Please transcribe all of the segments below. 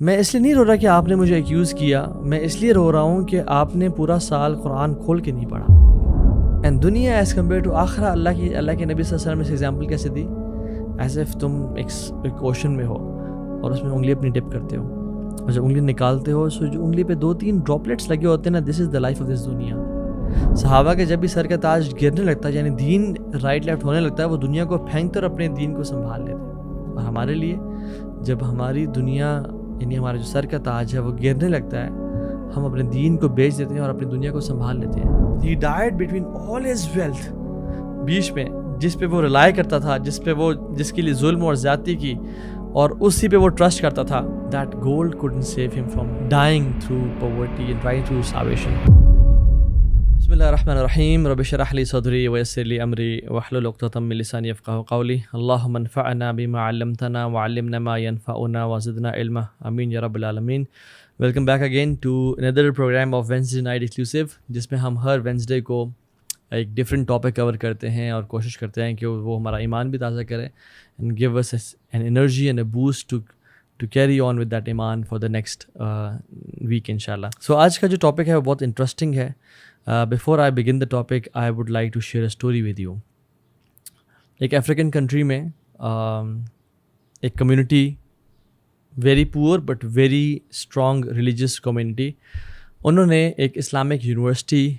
میں اس لیے نہیں رو رہا کہ آپ نے مجھے ایکیوز کیا, میں اس لیے رو رہا ہوں کہ آپ نے پورا سال قرآن کھول کے نہیں پڑھا. اینڈ دنیا ایز کمپیئر ٹو آخرہ, اللہ کے نبی صلی اللہ علیہ وسلم نے اس ایگزامپل کیسے دی, ایز ایف تم ایک اوشن میں ہو اور اس میں انگلی اپنی ڈپ کرتے ہو, اور جب انگلی نکالتے ہو سو جو انگلی پہ 2-3 ڈراپلیٹس لگے ہوتے ہیں نا, دس is the life of this دنیا. صحابہ کے جب بھی سر کا تاج گرنے لگتا ہے, یعنی دین رائٹ لیفٹ ہونے لگتا ہے, وہ دنیا کو پھینکتے اور اپنے دین کو سنبھال لیتے ہیں. اور ہمارے لیے جب ہماری دنیا یعنی ہمارا جو سر کا تاج ہے وہ گرنے لگتا ہے, ہم اپنے دین کو بیچ دیتے ہیں اور اپنی دنیا کو سنبھال لیتے ہیں. He died between all his wealth, بیچ میں جس پہ وہ ریلائی کرتا تھا, جس کے لیے ظلم اور زیادتی کی, اور اسی پہ وہ ٹرسٹ کرتا تھا, that gold couldn't save him from dying through poverty and dying through starvation. بسم اللہ الرحمن الرحیم. رب اشرح لی صدری ویسر لی امری واحلل عقدۃ من لسانی یفقہوا قولی. اللہم انفعنا بما علمتنا وعلمنا ما ينفعنا وزدنا علما, آمین یا رب العالمین. ویلکم بیک اگین ٹو اندر programme of Wednesday night exclusive, جس میں ہم ہر وینسڈے کو ایک ڈفرینٹ ٹاپک کور کرتے ہیں اور کوشش کرتے ہیں کہ وہ ہمارا ایمان بھی تازہ کرے and give us an energy and a boost to carry on with that ایمان فار دا نیکسٹ ویک انشاءاللہ. سو آج کا جو ٹاپک ہے وہ بہت انٹرسٹنگ ہے. Before I begin the topic I would like to share a story with you. ایک افریقن کنٹری میں ایک community, very poor but very strong religious community, انہوں نے ایک اسلامک یونیورسٹی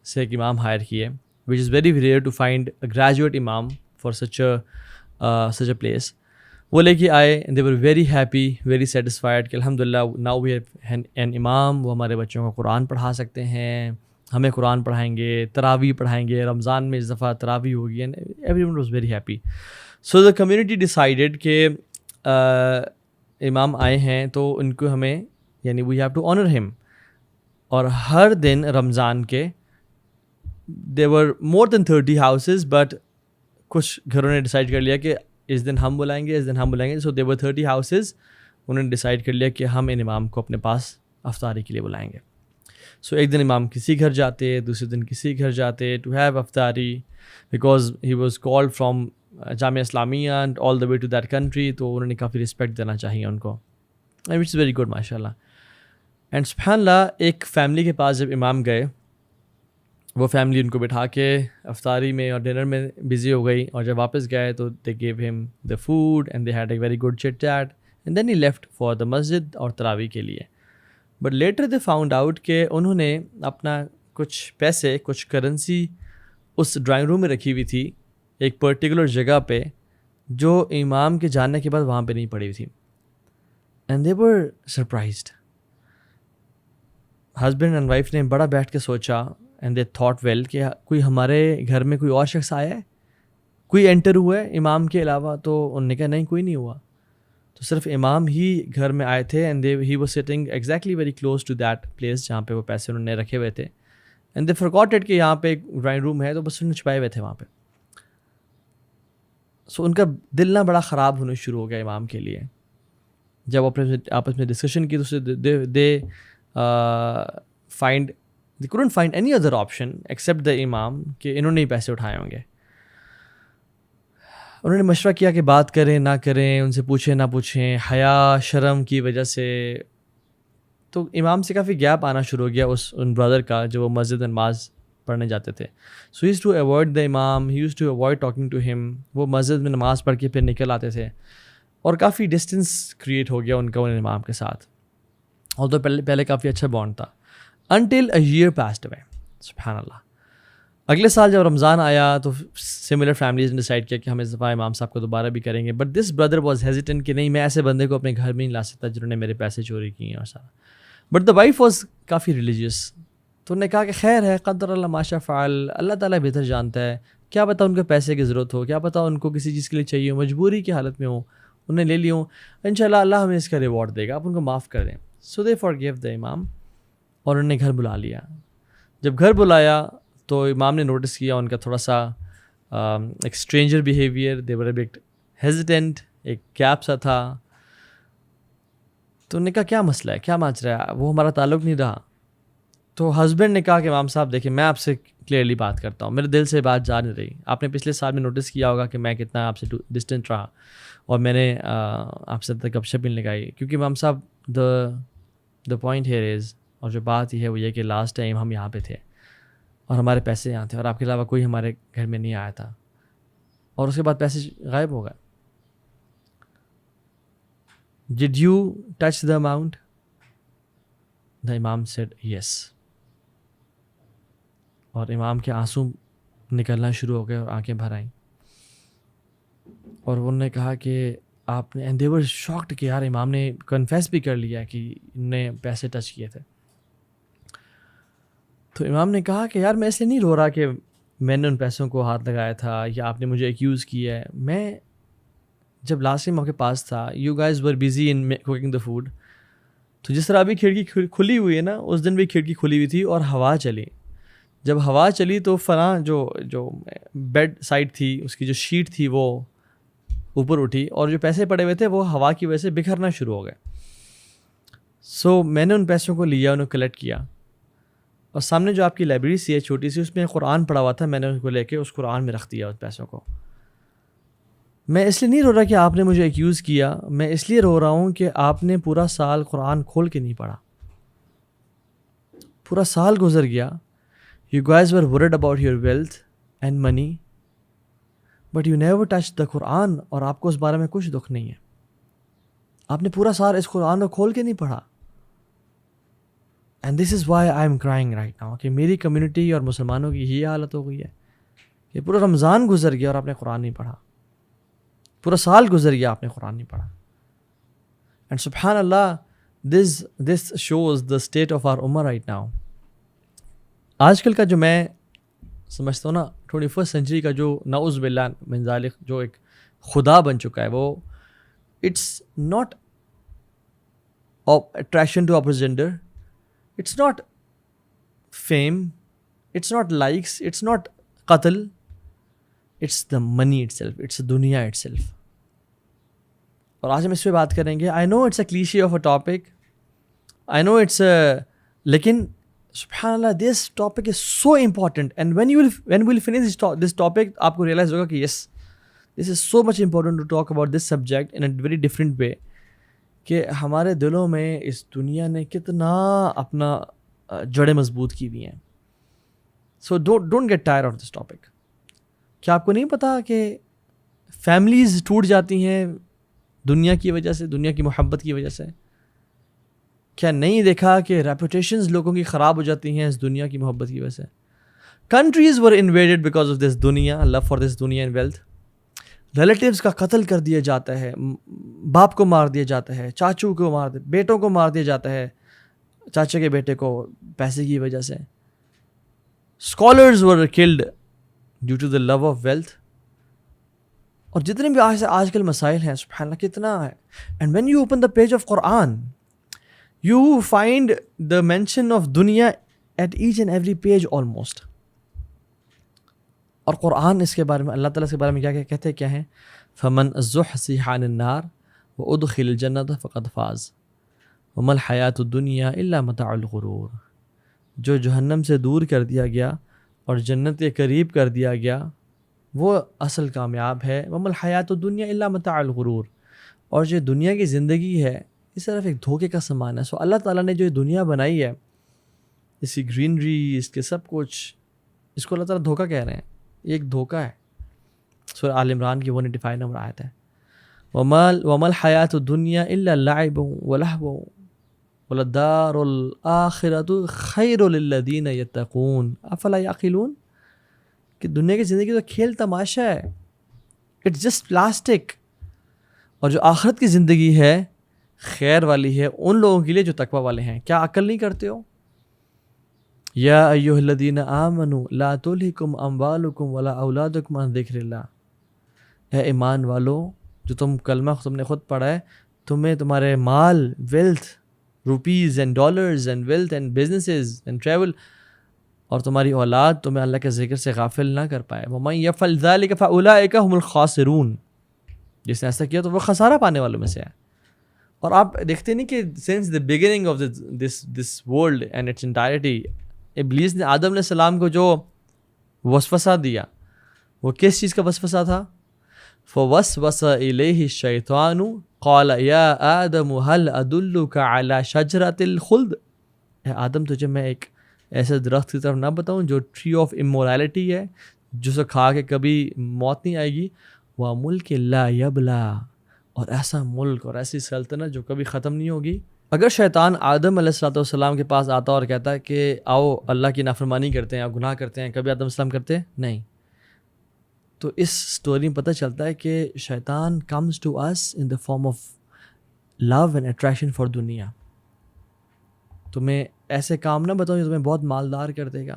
سے ایک امام ہائر کیے, which is very rare to find a graduate امام فار سچ اے پلیس. وہ لے کے آئے, they were very happy, very satisfied کہ الحمد للہ ناؤ وی ہیو این امام, وہ ہمارے بچوں کو قرآن پڑھا سکتے ہیں, ہمیں قرآن پڑھائیں گے, تراویح پڑھائیں گے, رمضان میں اس دفعہ تراویح ہوگی, and every one was very happy. So the community decided کہ امام آئے ہیں تو ان کو ہمیں یعنی وی ہیو ٹو آنر ہم, اور ہر دن رمضان کے دے ور مور دین 30 ہاؤسز, بٹ کچھ گھروں نے ڈیسائیڈ کر لیا کہ اس دن ہم بلائیں گے, اس دن ہم بلائیں گے. سو دے ور 30 ہاؤسز, انہوں نے ڈیسائیڈ کر لیا کہ ہم ان امام کو اپنے پاس افطاری کے لیے بلائیں گے. سو ایک دن امام کسی گھر جاتے, دوسرے دن کسی گھر جاتے ٹو ہیو افطاری, because he was called from Jamia Islamia and all the way to that country, تو انہوں نے کافی رسپیکٹ دینا چاہیے ان کو, وچ از ویری گڈ ماشاء اللہ. اینڈ سبحان اللہ, ایک فیملی کے پاس جب امام گئے, وہ فیملی ان کو بٹھا کے افطاری میں اور ڈنر میں بزی ہو گئی, اور جب واپس گئے تو دے گیو ہم the food and they had a very good chit chat, and then he left for the مسجد اور تراویح کے لیے. But later they found out کہ انہوں نے اپنا کچھ پیسے, کچھ کرنسی اس ڈرائنگ روم میں رکھی ہوئی تھی ایک پرٹیکولر جگہ پہ, جو امام کے جانے کے بعد وہاں پہ نہیں پڑی ہوئی تھی. And they were surprised. Husband and wife نے بڑا بیٹھ کے سوچا, اینڈ دے تھاٹ ویل کہ کوئی ہمارے گھر میں کوئی اور شخص آیا ہے, کوئی انٹر ہوا ہے امام کے علاوہ؟ تو انہوں نے کہا نہیں, کوئی نہیں ہوا. تو صرف امام ہی گھر میں آئے تھے, and he was sitting exactly very close to that place جہاں پہ وہ پیسے انہوں نے رکھے ہوئے تھے. اینڈ دے فارگاٹ اٹ کہ یہاں پہ ایک ڈرائنگ روم ہے, تو بس انہوں نے چھپائے ہوئے تھے وہاں پہ. سو ان کا دل نہ بڑا خراب ہونا شروع ہو گیا امام کے لیے. جب آپس میں ڈسکشن کی تو دے couldn't find any other option except the امام کہ انہوں نے ہی پیسے اٹھائے ہوں گے. انہوں نے مشورہ کیا کہ بات کریں نہ کریں, ان سے پوچھیں نہ پوچھیں, حیا شرم کی وجہ سے. تو امام سے کافی گیپ آنا شروع ہو گیا ان برادر کا, جو وہ مسجد میں نماز پڑھنے جاتے تھے. سو ہی used to avoid the امام, he used to avoid talking to him. وہ مسجد میں نماز پڑھ کے پھر نکل آتے تھے, اور کافی ڈسٹینس کریٹ ہو گیا ان کا ان امام کے ساتھ, اور تو پہلے کافی اچھا بانڈ تھا. until a year passed away. سبحان اللہ. اگلے سال جب رمضان آیا تو سملر فیملیز نے ڈیسائڈ کیا کہ ہم اس دفعہ امام صاحب کو دوبارہ بھی کریں گے. But this brother was hesitant کہ نہیں, میں ایسے بندے کو اپنے گھر میں نہیں لا سکتا جنہوں نے میرے پیسے چوری کیے ہیں اور سارا. But the wife was coffee religious, تو انہوں نے کہا کہ خیر ہے, قدر اللہ ما شاء فعل, اللہ تعالیٰ بہتر جانتا ہے, کیا پتہ ان کو پیسے کی ضرورت ہو, کیا پتہ ان کو کسی چیز کے لیے چاہیے ہو, مجبوری کی حالت میں ہو, انہوں نے لے لی ہوں, انشاءاللہ اللہ ہمیں اس کا ریوارڈ دے گا, آپ ان کو معاف کر دیں. سو دے فارگیو دا امام, اور انہوں نے گھر بلا لیا. جب گھر بلایا تو امام نے نوٹس کیا ان کا تھوڑا سا ایک stranger behaviour, they were a but hesitant, ایک گیپ سا تھا. تو انہوں نے کہا کیا مسئلہ ہے, کیا مانچ رہا ہے, وہ ہمارا تعلق نہیں رہا. تو ہسبینڈ نے کہا کہ امام صاحب دیکھیں, میں آپ سے کلیئرلی بات کرتا ہوں, میرے دل سے بات جا نہیں رہی. آپ نے پچھلے سال میں نوٹس کیا ہوگا کہ میں کتنا آپ سے ڈسٹینٹ رہا, اور میں نے آپ سے تک گپ شپ نہیں لگائی, کیونکہ امام صاحب the point here is, اور جو بات یہ ہے وہ یہ کہ لاسٹ ٹائم ہم یہاں پہ تھے اور ہمارے پیسے یہاں تھے اور آپ کے علاوہ کوئی ہمارے گھر میں نہیں آیا تھا, اور اس کے بعد پیسے غائب ہو گئے. Did you touch the amount? The Imam said yes. اور امام کے آنسو نکلنا شروع ہو گئے اور آنکھیں بھر آئیں, اور انہوں نے کہا کہ آپ نے, and they were shocked کہ یار امام نے کنفیس بھی کر لیا کہ انہوں نے پیسے ٹچ کیے تھے. تو امام نے کہا کہ یار میں اس لیے نہیں رو رہا کہ میں نے ان پیسوں کو ہاتھ لگایا تھا یا آپ نے مجھے ایکیوز کیا ہے. میں جب لاسٹ ٹائم آپ کے پاس تھا, you guys were busy in cooking the food, تو جس طرح ابھی کھڑکی کھلی ہوئی ہے نا, اس دن بھی کھڑکی کھلی ہوئی تھی اور ہوا چلی. جب ہوا چلی تو فلاں جو بیڈ سائڈ تھی اس کی جو شیٹ تھی وہ اوپر اٹھی, اور جو پیسے پڑے ہوئے تھے وہ ہوا کی وجہ سے بکھرنا شروع ہو گئے. سو میں نے ان پیسوں کو لیا, انہیں کلیکٹ کیا, اور سامنے جو آپ کی لائبریری سی ہے چھوٹی سی, اس میں قرآن پڑا ہوا تھا, میں نے اس کو لے کے اس قرآن میں رکھ دیا اس پیسوں کو. میں اس لیے نہیں رو رہا کہ آپ نے مجھے ایکیوز کیا, میں اس لیے رو رہا ہوں کہ آپ نے پورا سال قرآن کھول کے نہیں پڑھا. پورا سال گزر گیا, you guys were worried about your wealth and money, but you never touched the Quran, اور آپ کو اس بارے میں کچھ دکھ نہیں ہے. آپ نے پورا سال اس قرآن کو کھول کے نہیں پڑھا. And this is why I am crying right now, کہ میری کمیونٹی اور مسلمانوں کی یہ حالت ہو گئی ہے کہ پورا رمضان گزر گیا اور آپ نے قرآن نہیں پڑھا, پورا سال گزر گیا آپ نے قرآن نہیں پڑھا. And سبحان اللہ, this shows the state of our ummah right now. آج کل کا جو میں سمجھتا ہوں نا 21st سینچری کا جو نعوذ باللہ من ذالک جو ایک خدا بن چکا ہے, وہ it's not attraction to opposite gender, it's not fame, it's not likes, it's not قتل, it's the money itself, it's دنیا اٹ سیلف. اور آج ہم اس پہ بات کریں گے. I know it's a cliche of a topic, I know it's لیکن سبحان اللہ, this topic is so important, and when we'll finish this topic آپ کو ریئلائز ہوگا کہ yes this is so much important to talk about this subject in a very different way, کہ ہمارے دلوں میں اس دنیا نے کتنا اپنا جڑیں مضبوط کی ہوئی ہیں. So don't get tired of this topic. کیا آپ کو نہیں پتا کہ فیملیز ٹوٹ جاتی ہیں دنیا کی وجہ سے, دنیا کی محبت کی وجہ سے؟ کیا نہیں دیکھا کہ ریپوٹیشنز لوگوں کی خراب ہو جاتی ہیں اس دنیا کی محبت کی وجہ سے؟ Countries were invaded because of this دنیا, لو فار دس دنیا اینڈ ویلتھ. ریلیٹیوز کا قتل کر دیا جاتا ہے, باپ کو مار دیا جاتا ہے, چاچو کو مار بیٹوں کو مار دیا جاتا ہے, چاچا کے بیٹے کو پیسے کی وجہ سے. Scholars were killed due to the love of wealth. اور جتنے بھی آج کل مسائل ہیں سبحان اللہ کتنا ہے. And when you open the page of Quran, you find the mention of dunya at each and every page almost. اور قرآن اس کے بارے میں, اللہ تعالیٰ اس کے بارے میں کیا کہتے ہیں, کیا ہیں, فَمَنْ زُحْزِحَ عَنِ النَّارِ وَأُدْخِلَ الْجَنَّةَ فَقَدْ فَازَ وَمَا الْحَيَاةُ الدُّنْيَا إِلَّا مَتَاعُ الْغُرُورِ. جو جہنم سے دور کر دیا گیا اور جنت کے قریب کر دیا گیا وہ اصل کامیاب ہے. وَمَا الْحَيَاةُ الدُّنْيَا إِلَّا مَتَاعُ الْغُرُورِ. اور جو دنیا کی زندگی ہے یہ صرف ایک دھوکے کا سامان ہے. سو اللہ تعالیٰ نے جو دنیا بنائی ہے, اس کی گرینری, اس کے سب کچھ, اس کو اللہ تعالیٰ دھوکہ کہہ رہے ہیں, یہ ایک دھوکہ ہے. سورہ آل عمران کی 185 نمبر آیت ہے, وَمَا الْحَيَاةُ الدُّنْيَا إِلَّا لَعِبٌ وَلَهْوٌ وَلَلدَّارُ الْآخِرَةُ خَيْرٌ لِلَّذِينَ يَتَّقُونَ أَفَلَا يَعْقِلُونَ. کہ دنیا کی زندگی تو کھیل تماشا ہے, اٹس جسٹ پلاسٹک, اور جو آخرت کی زندگی ہے خیر والی ہے ان لوگوں کے لیے جو تقوی والے ہیں. کیا عقل نہیں کرتے ہو؟ یا ایھا الذین آمنوا لا تلھکم اموالکم ولا اولادکم عن ذکر اللہ. اے ایمان والو, جو تم کلمہ تم نے خود پڑھا ہے, تمہیں تمہارے مال, wealth, rupees and dollars and wealth and businesses and travel, اور تمہاری اولاد تمہیں اللہ کے ذکر سے غافل نہ کر پائے. ومن یفعل ذلک فاولئک هم الخاسرون. جس نے ایسا کیا تو وہ خسارہ پانے والوں میں سے ہے. اور آپ دیکھتے نہیں کہ since the beginning of this world and its entirety, ابلیس نے آدم علیہ السلام کو جو وسوسہ دیا وہ کس چیز کا وسوسہ تھا؟ فوسوس الیہ الشیطان قال یا آدم هل ادلک علی شجرۃ الخلد، اے آدم تجھے میں ایک ایسے درخت کی طرف نہ بتاؤں جو ٹری آف امورالٹی ہے، جسے کھا کے کبھی موت نہیں آئے گی، وَمُلْكٍ لَا يَبْلَى، اور ایسا ملک اور ایسی سلطنت جو کبھی ختم نہیں ہوگی۔ اگر شیطان آدم علیہ السلام کے پاس آتا اور کہتا ہے کہ آؤ اللہ کی نافرمانی کرتے ہیں اور گناہ کرتے ہیں، کبھی آدم السلام کرتے نہیں، تو اس سٹوری میں پتہ چلتا ہے کہ شیطان comes to us in the form of love and attraction for دنیا۔ تمہیں ایسے کام نہ بتاؤں جو تمہیں بہت مالدار کر دے گا۔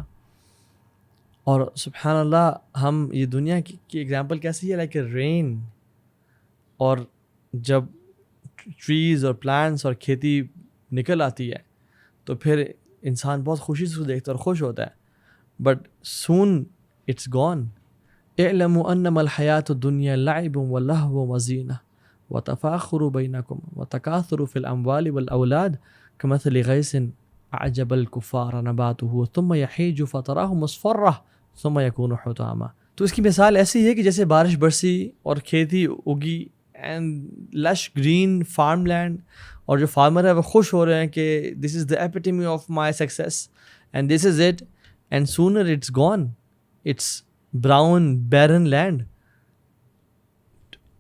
اور سبحان اللہ، ہم یہ دنیا کی ایگزامپل کیسی ہے، لائک اے رین، اور جب ٹریز اور پلانٹس اور کھیتی نکل آتی ہے تو پھر انسان بہت خوشی سے اس کو دیکھتا ہے اور خوش ہوتا ہے، بٹ سون اٹس گون۔ اعلموا انما الحیات الدنیا لعب ولہو وزینہ وتفاخر بینکم وتکاثر فی الاموال والاولاد کمثل غیث اعجب الکفار نباته ثم یحیج فتراہ مصفرہ ثم یکون حطاما۔ تو اس کی مثال ایسی ہے کہ جیسے بارش برسی اور کھیتی اگی اینڈ لش گرین فارم لینڈ، اور جو فارمر ہے وہ خوش ہو رہے ہیں کہ this is the epitome of my success and this is it, and sooner it's gone, it's brown barren land,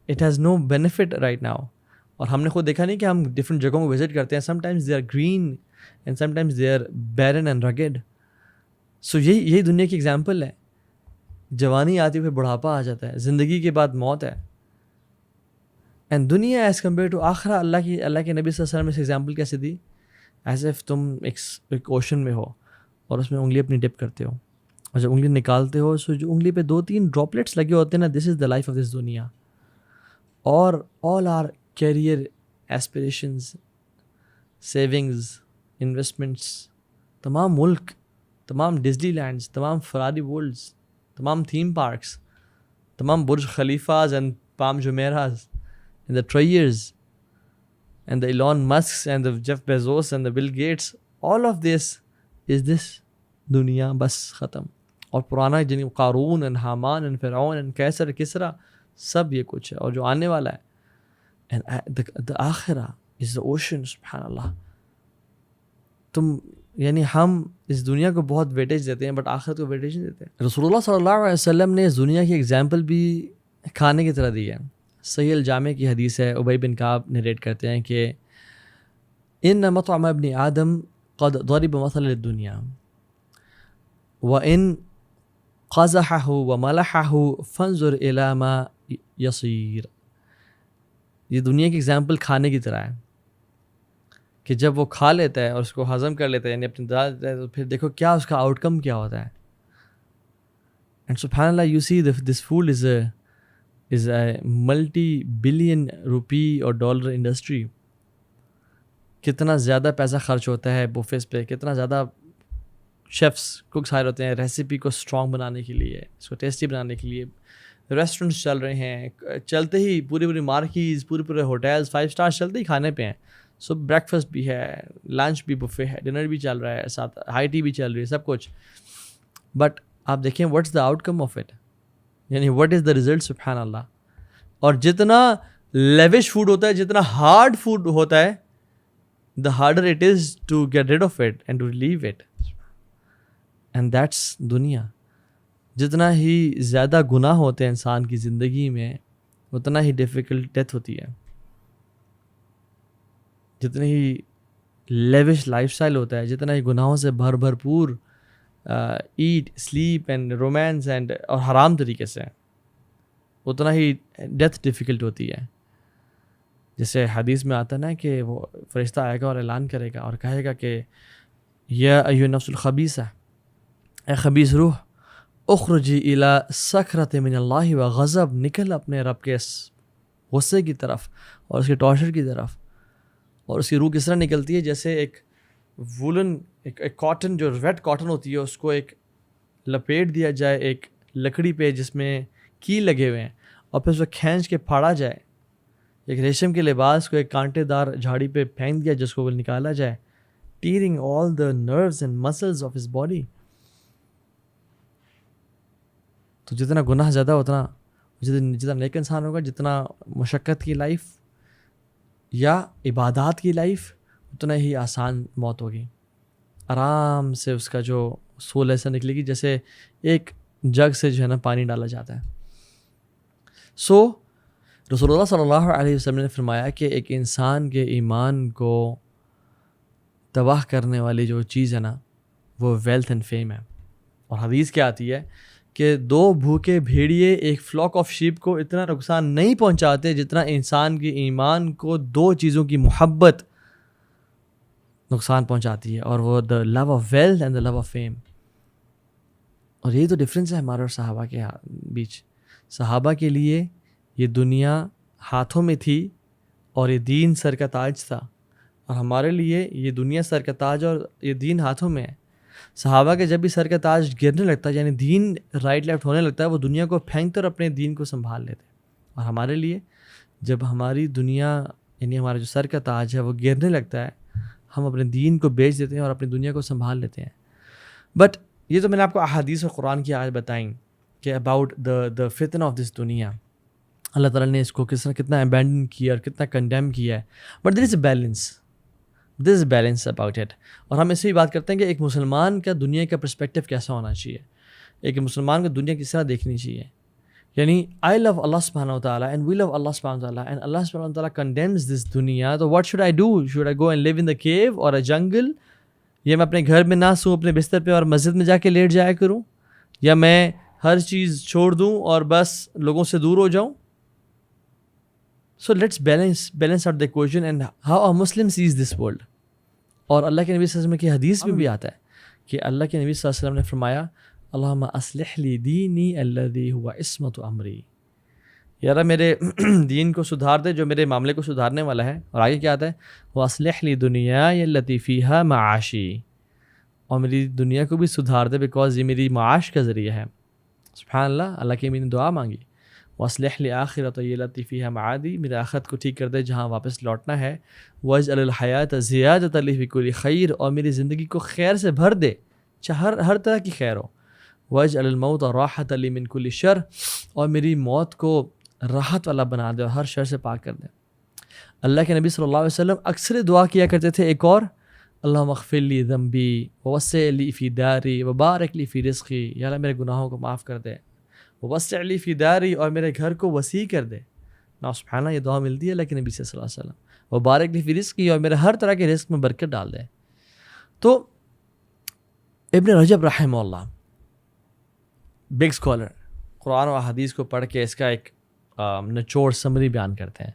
it has no benefit right now. اور ہم نے خود دیکھا نہیں کہ ہم ڈفرینٹ جگہوں کو وزٹ کرتے ہیں، sometimes they are green and sometimes they are barren and rugged. So یہی دنیا کی ایگزامپل ہے، جوانی آتی ہے پھر بڑھاپا آ جاتا ہے، زندگی کے بعد موت ہے۔ اینڈ دنیا ایز کمپیئر ٹو آخرہ، اللہ کے نبی صلی اللہ علیہ وسلم نے اس ایگزامپل کیسے دی، ایز ایف تم ایک اوشن میں ہو اور اس میں انگلی اپنی ڈپ کرتے ہو، اور جب انگلی نکالتے ہو سو جو انگلی پہ 2-3 ڈراپلیٹس لگے ہوتے ہیں نا، دس is the life of this دنیا۔ اور all our career aspirations, savings, investments, تمام ملک، تمام ڈزنی لینڈز، تمام فراری ورلڈز، تمام تھیم پارکس، تمام Burj Khalifas and palm Jumeirahs and the Trayers and the Elon Musks and the Jeff Bezos and the Bill Gates, all of this is this دنیا بس ختم۔ اور پرانا جن قارون and حامان and فرعون and کیسر کسرا، سب یہ کچھ ہے اور جو آنے والا ہے۔ and the آخرہ is the ocean، سبحان اللہ۔ تم یعنی ہم اس دنیا کو بہت ویٹیج دیتے ہیں بٹ آخرت کو ویٹیج نہیں دیتے۔ رسول اللہ صلی اللہ علیہ وسلم نے اس دنیا کی ایگزامپل بھی کھانے کی طرح دی ہے۔ صحیح الجامع کی حدیث ہے، ابی بن کعب نریٹ کرتے ہیں کہ ان مطعم ابن آدم قد ضرب مثل الدنیا وان قزحه وملحه فانظر الى ما يصير۔ یہ دنیا کی ایگزامپل کھانے کی طرح ہے کہ جب وہ کھا لیتا ہے اور اس کو ہضم کر لیتا ہے، یعنی اپنی دال دیتا ہے، تو پھر دیکھو کیا اس کا آؤٹ کم کیا ہوتا ہے۔ اینڈ سبحان اللہ، you see this food is a multi billion rupee اور ڈالر انڈسٹری۔ کتنا زیادہ پیسہ خرچ ہوتا ہے بوفیز پہ، کتنا زیادہ شیفس کوکس ہائر ہوتے ہیں ریسیپی کو اسٹرانگ بنانے کے لیے، اس کو ٹیسٹی بنانے کے لیے۔ ریسٹورنٹس چل رہے ہیں، چلتے ہی پوری مارکیز، پورے ہوٹلز 5 اسٹارس چلتے ہی کھانے پہ ہیں۔ سو بریک فاسٹ بھی ہے، لنچ بھی بفے ہے، ڈنر بھی چل رہا ہے، ساتھ ہائی ٹی بھی چل رہی ہے، سب کچھ۔ بٹ آپ دیکھیں what's the out come of it, یعنی واٹ از دا ریزلٹ، سبحان اللہ۔ اور جتنا لیوش فوڈ ہوتا ہے، جتنا ہارڈ فوڈ ہوتا ہے، the harder it is to get rid of it and to leave it, and that's دنیا۔ جتنا ہی زیادہ گناہ ہوتے ہیں انسان کی زندگی میں، اتنا ہی ڈیفیکلٹ ڈیتھ ہوتی ہے۔ جتنی ہی لیوش لائف اسٹائل ہوتا ہے، جتنا ہی گناہوں سے بھرپور eat, sleep and romance and اور حرام طریقے سے، اتنا ہی ڈیتھ ڈیفیکلٹ ہوتی ہے۔ جیسے حدیث میں آتا ہے نا کہ وہ فرشتہ آئے گا اور اعلان کرے گا اور کہے گا کہ یا ایھا النفس الخبیثہ، اے خبیث روح، اخرجی الی سکرۃ من اللہ وغضب، نکل اپنے رب کے غصے کی طرف اور اس کے ٹارچر کی طرف۔ اور اس کی روح کس طرح نکلتی ہے؟ جیسے ایک وولن، ایک کاٹن، جو ریڈ کاٹن ہوتی ہے، اس کو ایک لپیٹ دیا جائے ایک لکڑی پہ جس میں کیل لگے ہوئے ہیں، اور پھر اس کو کھینچ کے پھاڑا جائے، ایک ریشم کے لباس کو ایک کانٹے دار جھاڑی پہ پھینک دیا جس کو نکالا جائے، tearing all the nerves and muscles of his body. تو جتنا گناہ زیادہ اتنا، جتنا نیک انسان ہوگا، جتنا مشقت کی لائف، یا عبادات کی لائف، اتنا ہی آسان موت ہوگی. آرام سے اس کا جو سول ایسا نکلے گی جیسے ایک جگ سے جو ہے نا پانی ڈالا جاتا ہے. سو رسول اللہ صلی اللہ علیہ وسلم نے فرمایا کہ ایک انسان کے ایمان کو تباہ کرنے والی جو چیز ہے نا وہ ویلتھ اینڈ فیم ہے. اور حدیث کیا آتی ہے کہ 2 بھوکے بھیڑیے ایک فلاک آف شیپ کو اتنا نقصان نہیں پہنچاتے جتنا انسان کے ایمان کو 2 چیزوں کی محبت نقصان پہنچاتی ہے، اور وہ the love of wealth and the love of fame. اور یہی تو ڈفرینس ہے ہمارے اور صحابہ کے بیچ. صحابہ کے لیے یہ دنیا ہاتھوں میں تھی اور یہ دین سر کا تاج تھا، اور ہمارے لیے یہ دنیا سر کا تاج اور یہ دین ہاتھوں میں ہے. صحابہ کے جب بھی سر کا تاج گرنے لگتا ہے، یعنی دین رائٹ لیفٹ ہونے لگتا ہے، وہ دنیا کو پھینکتے اور اپنے دین کو سنبھال لیتے. اور ہمارے لیے جب ہماری دنیا یعنی ہمارا جو سر کا تاج ہے وہ گرنے لگتا ہے، ہم اپنے دین کو بیچ دیتے ہیں اور اپنی دنیا کو سنبھال لیتے ہیں. بٹ یہ تو میں نے آپ کو احادیث اور قرآن کی آیت بتائیں کہ اباؤٹ دا فتنہ آف دس دنیا، اللہ تعالیٰ نے اس کو کس طرح کتنا ابینڈن کیا اور کتنا کنڈیم کیا ہے. But there is a balance, there is balance about it. اور ہم اس سے بھی بات کرتے ہیں کہ ایک مسلمان کا دنیا کا پرسپیکٹیو کیسا ہونا چاہیے، ایک مسلمان کو دنیا کس طرح دیکھنی چاہیے. یعنی آئی لو اللہ سبحانہ و تعالیٰ اینڈ وی لو اللہ سبحانہ و تعالیٰ اینڈ اللہ سبحانہ و تعالیٰ کنڈیمز دس دنیا. تو what should I do? Should I go and live in the cave or a جنگل؟ یا میں اپنے گھر میں نہ سوں اپنے بستر پہ اور مسجد میں جا کے لیٹ جایا کروں؟ یا میں ہر چیز چھوڑ دوں اور بس لوگوں سے دور ہو جاؤں؟ So let's balance out the equation and how a Muslim says this world. اور اللہ کے نبی صلی اللہ علیہ وسلم کی حدیث میں بھی آتا ہے کہ اللہ کے نبی صلی اللہ علیہ وسلم نے فرمایا اللہم اصلح لی دینی الذی ہوا عصمت امری. یار میرے دین کو سدھار دے جو میرے معاملے کو سدھارنے والا ہے. اور آگے کیا آتا ہے؟ واصلح لی دنیای التی فیہا معاشی، اور میری دنیا کو بھی سدھار دے بیکاز یہ میری معاش کا ذریعہ ہے. سبحان اللہ، اللہ کی میں نے دعا مانگی. واصلح لی آخرتی التی فیہا معادی، میرے آخرت کو ٹھیک کر دے جہاں واپس لوٹنا ہے. واجعل الحیات زیادۃ لی فی کل خیر، اور میری زندگی کو خیر سے بھر دے چاہے ہر طرح کی خیر ہو. واجعل الموت راحۃ لی من کل شر، اور میری موت کو راحت والا بنا دے اور ہر شر سے پاک کر دے. اللہ کے نبی صلی اللہ علیہ وسلم اکثر دعا کیا کرتے تھے ایک اور، اللہم اغفر لی ذنبی ووسع لی فی داری وبارک لی فی رزقی. یا اللہ میرے گناہوں کو معاف کر دے، ووسع لی فی داری، اور میرے گھر کو وسیع کر دے. نا سبحانہ، یہ دعا ملتی ہے اللہ کے نبی صلی اللہ علیہ وسلم. وبارک لی فی رزقی، اور میرے ہر طرح کے رزق میں برکت ڈال دے. تو ابن رجب رحمہ اللہ بگ اسکالر، قرآن و احادیث کو پڑھ کے اس کا ایک نچوڑ سمری بیان کرتے ہیں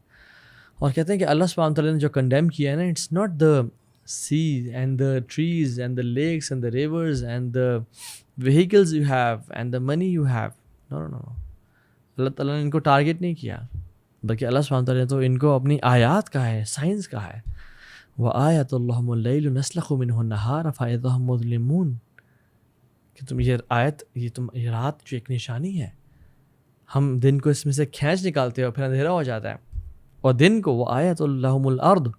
اور کہتے ہیں کہ اللہ سبحانہ تعالیٰ نے جو کنڈیم کیا ہے نا، it's not the sea and the trees and the lakes and the rivers and the vehicles you have and the money you have. No no no, Allah تعالیٰ نے ان کو ٹارگیٹ نہیں کیا، بلکہ اللہ سبحانہ تعالیٰ نے تو ان کو اپنی آیات کہا ہے، سائنس کہا ہے. وَآیَةُ اللَّهُمُ اللَّيْلُ نَسْلَخُ مِنْهُ النَّهَارَ فَإِذَا هُم مُظْلِمُونَ، کہ تم یہ رات جو ایک نشانی ہے، ہم دن کو اس میں سے کھینچ نکالتے ہیں اور پھر اندھیرا ہو جاتا ہے. اور دن کو وَآیَةُ لَهُمُ الْأَرْضُ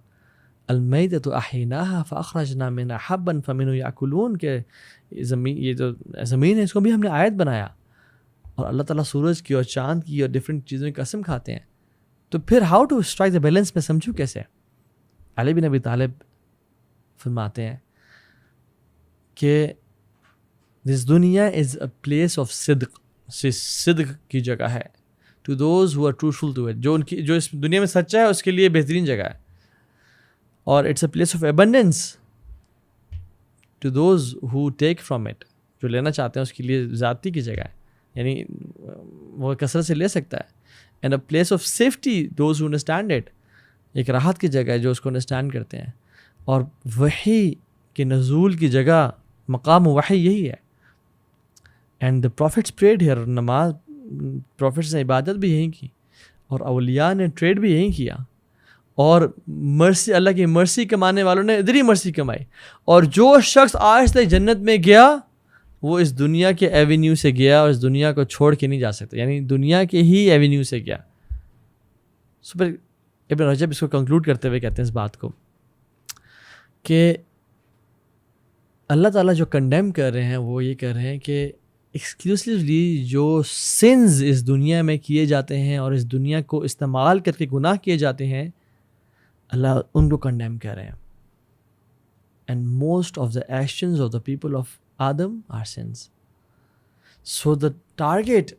الْمَيْتَةُ أَحْيَيْنَاهَا فَأَخْرَجْنَا مِنْهَا حَبًّا فَمِنْهُ يَأْكُلُونَ، کہ یہ جو زمین ہے اس کو بھی ہم نے آیت بنایا. اور اللہ تعالیٰ سورج کی اور چاند کی اور ڈفرینٹ چیزوں کی قسم کھاتے ہیں. تو پھر how to strike the balance میں سمجھوں کیسے؟ علی بن ابی طالب فرماتے ہیں کہ دس دنیا از اے پلیس آف صدق، صدق کی جگہ ہے. To those who are truthful to it, جو اس دنیا میں سچا ہے اس کے لیے بہترین جگہ ہے. اور it's a place of abundance to those who take from it, جو لینا چاہتے ہیں اس کے لیے زیادتی کی جگہ ہے، یعنی وہ کثرت سے لے سکتا ہے. And a place of safety those who understand it, ایک راحت کی جگہ ہے جو اس کو انڈرسٹینڈ کرتے ہیں. اور وحی کے نزول کی جگہ مقام وحی یہی ہے. And the prophets prayed here, نماز پروفٹس نے عبادت بھی یہیں کی اور اولیاء نے ٹریڈ بھی یہیں کیا. اور مرسی، اللہ کی مرسی کمانے والوں نے ادھر ہی مرسی کمائی. اور جو شخص آج تک جنت میں گیا وہ اس دنیا کے ایونیو سے گیا اور اس دنیا کو چھوڑ کے نہیں جا سکتا، یعنی دنیا کے ہی ایونیو سے گیا. سو پھر ابن رجب اس کو کنکلوڈ کرتے ہوئے کہتے ہیں اس بات کو کہ اللہ تعالیٰ جو کنڈیم کر رہے ہیں وہ یہ کر رہے ہیں کہ ایکسکلوسیولی جو سنز اس دنیا میں کیے جاتے ہیں اور اس دنیا کو استعمال کر کے گناہ کیے جاتے ہیں، اللہ ان کو کنڈیم کر رہے ہیں. And most of the actions of the people of Adam are sins. So the target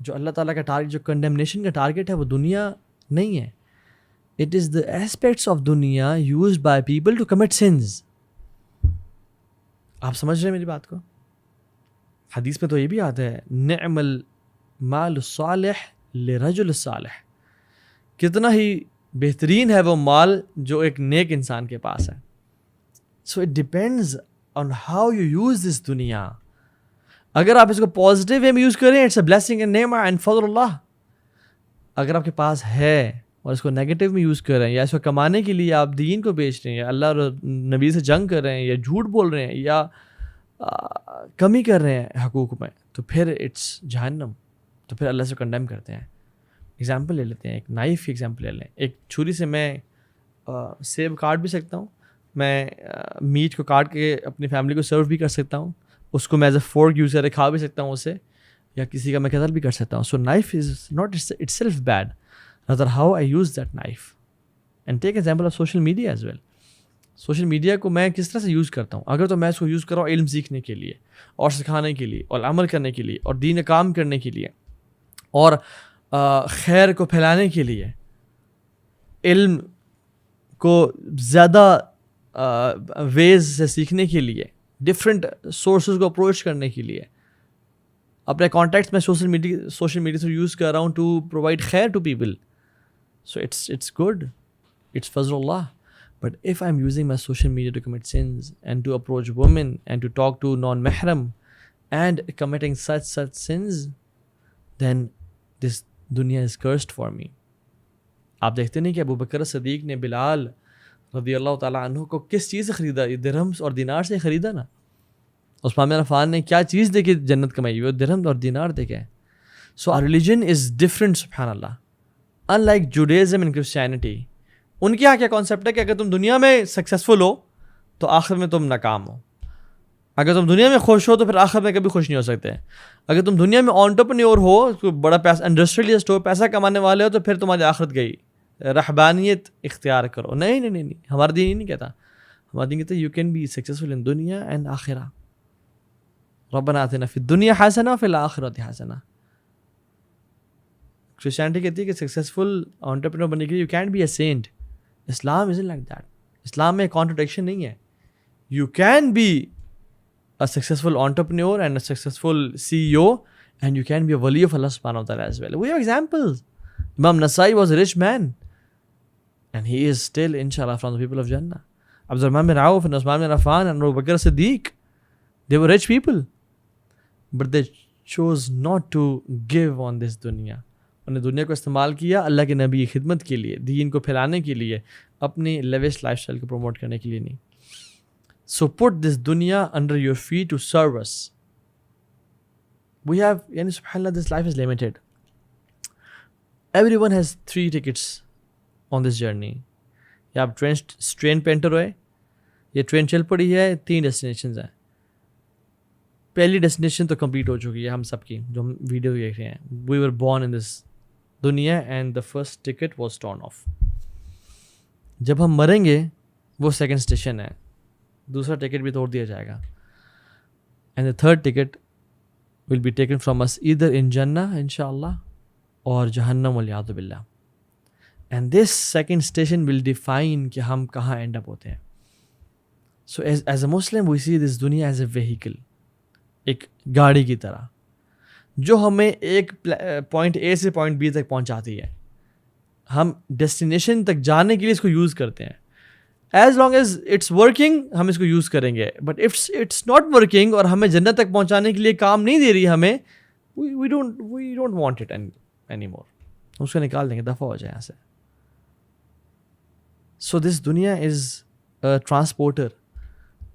جو اللہ تعالیٰ کا ٹارگیٹ، جو کنڈیمنیشن کا ٹارگیٹ ہے، وہ دنیا نہیں ہے. It is the aspects of دنیا used by people to commit sins. آپ سمجھ رہے ہیں میری بات کو؟ حدیث میں تو یہ بھی آتا ہے نعم المال الصالح لرجل الصالح. کتنا ہی بہترین ہے وہ مال جو ایک نیک انسان کے پاس ہے. So it depends on how you use this دنیا. اگر آپ اس کو پازیٹیو وے میں یوز کریں، اٹس اے بلیسنگ اینڈ نعمہ اینڈ فضل اللہ. اگر آپ کے پاس ہے اور اس کو نیگیٹو میں یوز کر رہے ہیں، یا اس کو کمانے کے لیے آپ دین کو بیچ رہے ہیں، یا اللہ اور نبی سے جنگ کر رہے ہیں، یا جھوٹ بول رہے ہیں، یا کمی کر رہے ہیں حقوق میں، تو پھر اٹس جہنم. تو پھر اللہ سے کنڈیم کرتے ہیں. ایگزامپل لے لیتے ہیں، ایک نائف کی ایگزامپل لے لیں. ایک چھری سے میں سیب کاٹ بھی سکتا ہوں، میں میٹ کو کاٹ کے اپنی فیملی کو سرو بھی کر سکتا ہوں، اس کو میں ایز اے فورک یوز کر کے کھا بھی سکتا ہوں اسے، یا کسی کا میں قتل بھی کر سکتا ہوں. So knife is not itself bad, rather how I use that knife. And take example of social media as well. Social media کو میں کس طرح سے یوز کرتا ہوں. اگر تو میں اس کو یوز کر رہا ہوں علم سیکھنے کے لیے اور سکھانے کے لیے اور عمل کرنے کے لیے اور دین کام کرنے کے لیے اور خیر کو پھیلانے کے لیے، علم کو زیادہ ویز سے سیکھنے کے لیے، ڈفرینٹ سورسز کو اپروچ کرنے کے لیے، اپنے کانٹیکٹس میں سوشل میڈیا سے یوز کر رہا ہوں ٹو پرووائڈ خیر to people. So it's good, it's فضل اللہ. But if I'm using my social media to commit sins and to approach women and to talk to non-mahram and committing such sins, then this dunya is cursed for me. آپ دیکھتے نہیں کہ ابو بکر صدیق نے بلال رضی اللہ تعالیٰ عنہ کو کس چیز سے خریدا؟ درہمز اور دینار سے خریدا نا. عثمان بن عفان نے کیا چیز دے کے جنت کمائی ہوئی؟ درہم اور دینار دے کے. So our religion is different, سبحان اللہ. Unlike Judaism and Christianity, ان کے یہاں کیا کانسیپٹ ہے کہ اگر تم دنیا میں سکسیزفل ہو تو آخر میں تم ناکام ہو. اگر تم دنیا میں خوش ہو تو پھر آخر میں کبھی خوش نہیں ہو سکتے. اگر تم دنیا میں انٹرپرینیور ہو، بڑا پیسہ انڈسٹریلسٹ ہو، پیسہ کمانے والے ہو، تو پھر تمہاری آخرت گئی. رہبانیت اختیار کرو. نہیں، ہمارا دین ہی نہیں کہتا. ہمارا دین کہتا ہے you can be successful in دنیا اینڈ آخرہ. ربنا آتنا فی الدنیا حسنہ وفی الآخرۃ حسنہ. کرسچینٹی کہتی ہے کہ سکسیزفل انٹرپرینور بننے کے لیے you can't be a saint. اسلام isn't like that. اسلام میں کانٹرڈکشن نہیں ہے. You can be a successful entrepreneur and a successful CEO and you can be a wali of Allah subhanahu wa ta'ala as well. We have examples. Imam Nasai was a rich man and he is still inshallah from the people of Jannah. Abdurrahman bin Auf and Uthman bin Affan and Abu Bakr Siddiq, they were rich people, but they chose not to give on this dunya. انہوں نے دنیا کو استعمال کیا اللہ کے نبی کی خدمت کے لیے، دین کو پھیلانے کے لیے، اپنی لیوش لائف اسٹائل کو پروموٹ کرنے کے لیے نہیں. سو پٹ دس دنیا under your feet to serve us. We have, یعنی سبحان اللہ، this life is limited. Everyone has 3 tickets on this journey. یا آپ ٹرین پہ انٹر ہوئے، یہ ٹرین چل پڑی ہے، 3 ڈیسٹینیشنز ہیں. پہلی ڈیسٹینیشن تو کمپلیٹ ہو چکی ہے ہم سب کی جو ہم ویڈیو دیکھ رہے ہیں. وی ور بورن ان دس دنیا and the first ticket was torn of. جب ہم مریں گے وہ سیکنڈ اسٹیشن ہے، دوسرا ٹکٹ بھی توڑ دیا جائے گا. And the third ticket will be taken from us either in جنہ انشاء اللہ اور جہنم والعیاذ باللہ. And this second station will define کہ ہم کہاں اینڈ اپ ہوتے ہیں. سو ایز اے مسلم وی سی دس دنیا ایز اے ویہیکل، ایک گاڑی کی طرح جو ہمیں ایک پوائنٹ اے سے پوائنٹ بی تک پہنچاتی ہے. ہم ڈیسٹینیشن تک جانے کے لیے اس کو یوز کرتے ہیں. As long as it's working ہم اس کو یوز کریں گے. بٹ اٹس ناٹ ورکنگ اور ہمیں جنت تک پہنچانے کے لیے کام نہیں دے رہی ہمیں، we don't want it any more. ہم اس کو نکال دیں گے، دفعہ ہو جائے یہاں سے. سو دس دنیا از اے ٹرانسپورٹر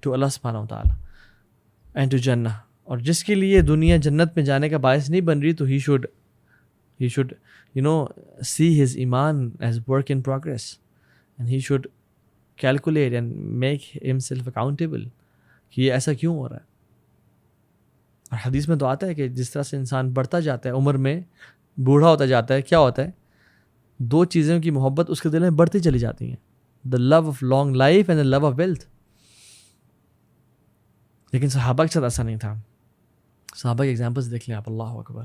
ٹو اللہ سبحانہ و تعالیٰ اینڈ ٹو جنہ. اور جس کے لیے دنیا جنت میں جانے کا باعث نہیں بن رہی، تو ہی شوڈ see his ایمان as work in progress and he should calculate and make himself accountable کہ یہ ایسا کیوں ہو رہا ہے. اور حدیث میں تو آتا ہے کہ جس طرح سے انسان بڑھتا جاتا ہے عمر میں، بوڑھا ہوتا جاتا ہے، کیا ہوتا ہے؟ 2 چیزوں کی محبت اس کے دل میں بڑھتی چلی جاتی ہیں. the love of long life and the love of wealth. لیکن صحابہ کے ساتھ ایسا نہیں تھا. صحابہ کے ایگزامپلس دیکھ لیں آپ, اللہ اکبر.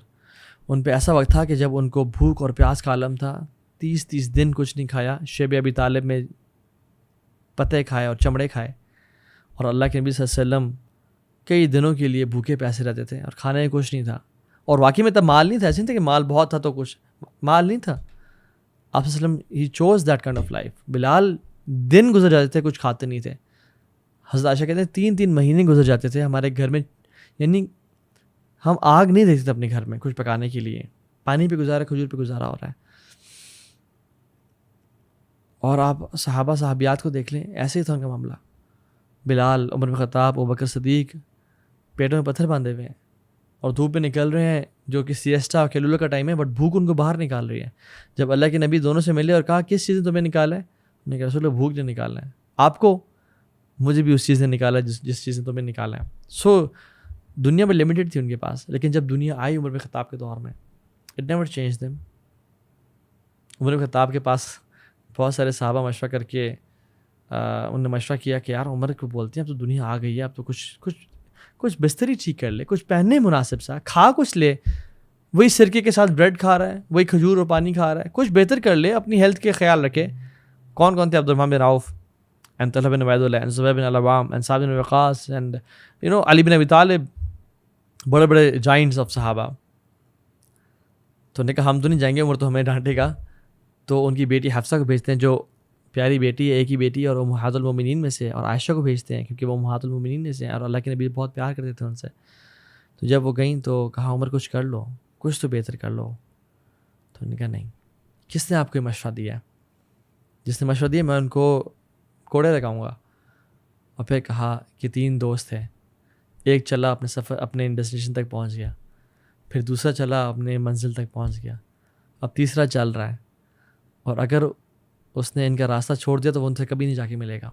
ان پہ ایسا وقت تھا کہ جب ان کو بھوک اور پیاس کا عالم تھا, 30 دن کچھ نہیں کھایا, شیب ابی طالب میں پتے کھائے اور چمڑے کھائے, اور اللہ کے نبی صلی اللہ علیہ وسلم کئی دنوں کے لیے بھوکے پیاسے رہتے تھے اور کھانے میں کچھ نہیں تھا. اور واقعی میں تب مال نہیں تھا, ایسے نہیں تھا کہ مال بہت تھا تو کچھ, مال نہیں تھا. آپ صلی اللہ علیہ وسلم he choose that kind of life. Bilal دن گزر جاتے تھے کچھ کھاتے نہیں تھے. حضرت عائشہ کہتے ہیں 3 مہینے گزر جاتے تھے ہمارے گھر میں, یعنی ہم آگ نہیں دیکھتے تھے اپنے گھر میں کچھ پکانے کے لیے, پانی پہ گزارا, کھجور پہ گزارا ہو رہا ہے. اور آپ صحابہ صحابیات کو دیکھ لیں, ایسے ہی تھا ان کا معاملہ. بلال, عمر بن خطاب, ابوبکر صدیق پیٹوں میں پتھر باندھے ہوئے ہیں اور دھوپ میں نکل رہے ہیں, جو کہ سیسٹا اور کیلولو کا ٹائم ہے, بٹ بھوک ان کو باہر نکال رہی ہے. جب اللہ کے نبی دونوں سے ملے اور کہا کس چیز نے تمہیں نکالا ہے, انہوں نے کہا رسول اللہ بھوک نے نکالنا ہے. آپ کو, مجھے بھی اس چیز نے نکالا جس چیز نے تمہیں نکالا ہے. سو دنیا میں لمیٹڈ تھی ان کے پاس, لیکن جب دنیا آئی عمر بن خطاب کے دور میں, اٹ نیور چینج دیم. عمر بن خطاب کے پاس بہت سارے صحابہ مشورہ کر کے انہوں نے مشورہ کیا کہ یار عمر کو بولتے ہیں اب تو دنیا آ گئی ہے, اب تو کچھ بستری ٹھیک کر لے, کچھ پہننے مناسب سا, کھا کچھ لے. وہی سرکے کے ساتھ بریڈ کھا رہا ہے, وہی کھجور اور پانی کھا رہا ہے, کچھ بہتر کر لے, اپنی ہیلتھ کے خیال رکھے. کون تھے؟ عبدالرحمن بن عوف, and Talha bin Ubaid Allah, and Zubair bin Al Awwam, and Saad bin Waqas, and علی بن ابی طالب, بڑے بڑے جائنٹس آف صحابہ. تو نے کہا ہم تو نہیں جائیں گے, عمر تو ہمیں ڈانٹے گا. تو ان کی بیٹی حفصہ کو بھیجتے ہیں, جو پیاری بیٹی ہے, ایک ہی بیٹی, اور وہ امہات المومنین میں سے, اور عائشہ کو بھیجتے ہیں کیونکہ وہ امہات المومنین میں سے ہیں اور اللہ کے نبی بہت پیار کرتے تھے ان سے. تو جب وہ گئیں تو کہا عمر کچھ کر لو, کچھ تو بہتر کر لو. تو انہوں نے کہا نہیں. کس نے آپ کو یہ مشورہ دیا ہے؟ جس نے مشورہ دیا میں ان کو کوڑے لگاؤں گا. اور پھر کہا کہ 3 دوست تھے, ایک چلا اپنے ڈیسٹینیشن تک پہنچ گیا, پھر دوسرا چلا اپنے منزل تک پہنچ گیا, اب تیسرا چل رہا ہے, اور اگر اس نے ان کا راستہ چھوڑ دیا تو وہ ان سے کبھی نہیں جا کے ملے گا.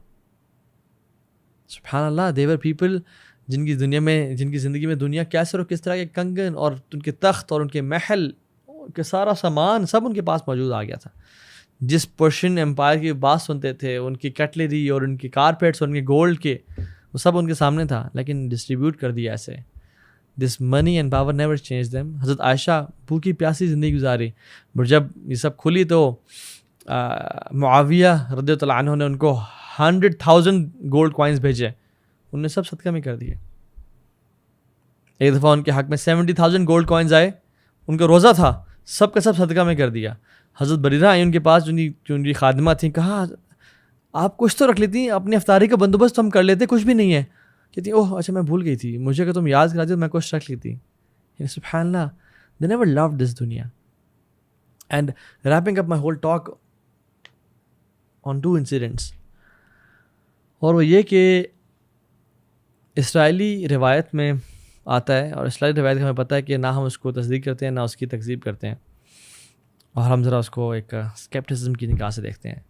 سبحان اللہ, دیور پیپل جن کی زندگی میں دنیا کیسے اور کس طرح کے کنگن اور ان کے تخت اور ان کے محل کے سارا سامان سب ان کے پاس موجود آ گیا تھا. جس پرشین امپائر کی بات سنتے تھے, ان کی کٹلری اور ان کی کارپیٹس اور ان کے گولڈ کے, وہ سب ان کے سامنے تھا, لیکن ڈسٹریبیوٹ کر دیا ایسے. This money and power never change them. حضرت عائشہ بھوکی پیاسی زندگی گزاری, بٹ جب یہ سب کھلی تو معاویہ رضی اللہ عنہ نے ان کو 100,000 گولڈ کوائنز بھیجے, انہوں نے سب صدقہ میں کر دیے. ایک دفعہ ان کے حق میں 70,000 گولڈ کوائنز آئے, ان کا روزہ تھا, سب کا سب صدقہ میں کر دیا. حضرت بریرہ آئی ان کے پاس, جو ان کی خادمہ تھیں, کہا آپ کچھ تو رکھ لیتی, اپنی افطاری کا بندوبست ہم کر لیتے, کچھ بھی نہیں ہے. کہتی اوہ اچھا میں بھول گئی تھی, مجھے کہ تم یاد کراتی تو میں کچھ رکھ لیتی. سبحان اللہ, they never loved this dunya. And wrapping up my whole talk on 2 incidents, اور وہ یہ کہ اسرائیلی روایت میں آتا ہے, اور اسرائیلی روایت کا ہمیں پتہ ہے کہ نہ ہم اس کو تصدیق کرتے ہیں نہ اس کی تکذیب کرتے ہیں, اور ہم ذرا اس کو ایک اسکیپٹزم کی نگاہ سے دیکھتے ہیں.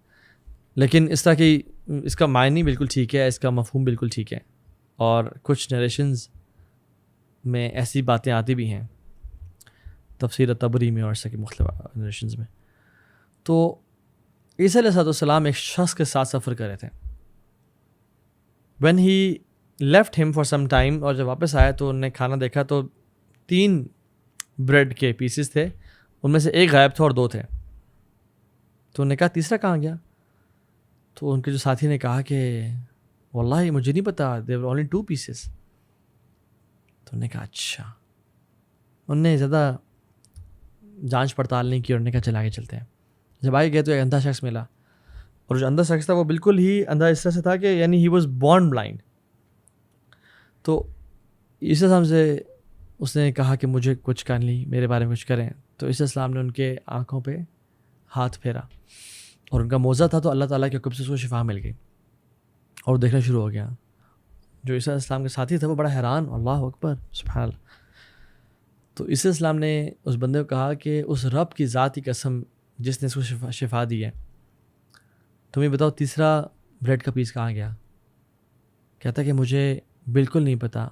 لیکن اس طرح کی اس کا معنی بالکل ٹھیک ہے, اس کا مفہوم بالکل ٹھیک ہے, اور کچھ نریشنز میں ایسی باتیں آتی بھی ہیں, تفسیر طبری میں اور اس کے مختلف نریشنز میں. تو عیسیٰ علیہ السلام ایک شخص کے ساتھ سفر کر رہے تھے. when he left him for some time, اور جب واپس آیا تو انہوں نے کھانا دیکھا تو 3 بریڈ کے پیسز تھے, ان میں سے ایک غائب تھا اور 2 تھے. تو انہوں نے کہا تیسرا کہاں گیا؟ تو ان کے جو ساتھی نے کہا کہ واللہ مجھے نہیں پتا, there were only 2 pieces. تو انہوں نے کہا اچھا. انہوں نے زیادہ جانچ پڑتال نہیں کی, اور انہوں نے کہا چل آگے چلتے ہیں. جب آگے گئے تو ایک اندھا شخص ملا, اور جو اندھا شخص تھا وہ بالکل ہی اندھا اس طرح سے تھا کہ یعنی ہی واز بورن بلائنڈ. تو عیسیٰ السلام سے اس نے کہا کہ مجھے کچھ کر لی, میرے بارے میں کچھ کریں. تو عیسیٰ السلام نے ان کے آنکھوں پہ ہاتھ پھیرا, اور ان کا موزہ تھا, تو اللہ تعالیٰ کے حکم سے اس کو شفا مل گئی, اور دیکھنا شروع ہو گیا. جو عیسیٰ السلام کے ساتھی تھا وہ بڑا حیران, اللہ اکبر سبحان اللہ. تو عیسیٰ السلام نے اس بندے کو کہا کہ اس رب کی ذات کی قسم جس نے اس کو شفا دی ہے, تمہیں بتاؤ تیسرا بریڈ کا پیس کہاں گیا؟ کہتا کہ مجھے بالکل نہیں پتا,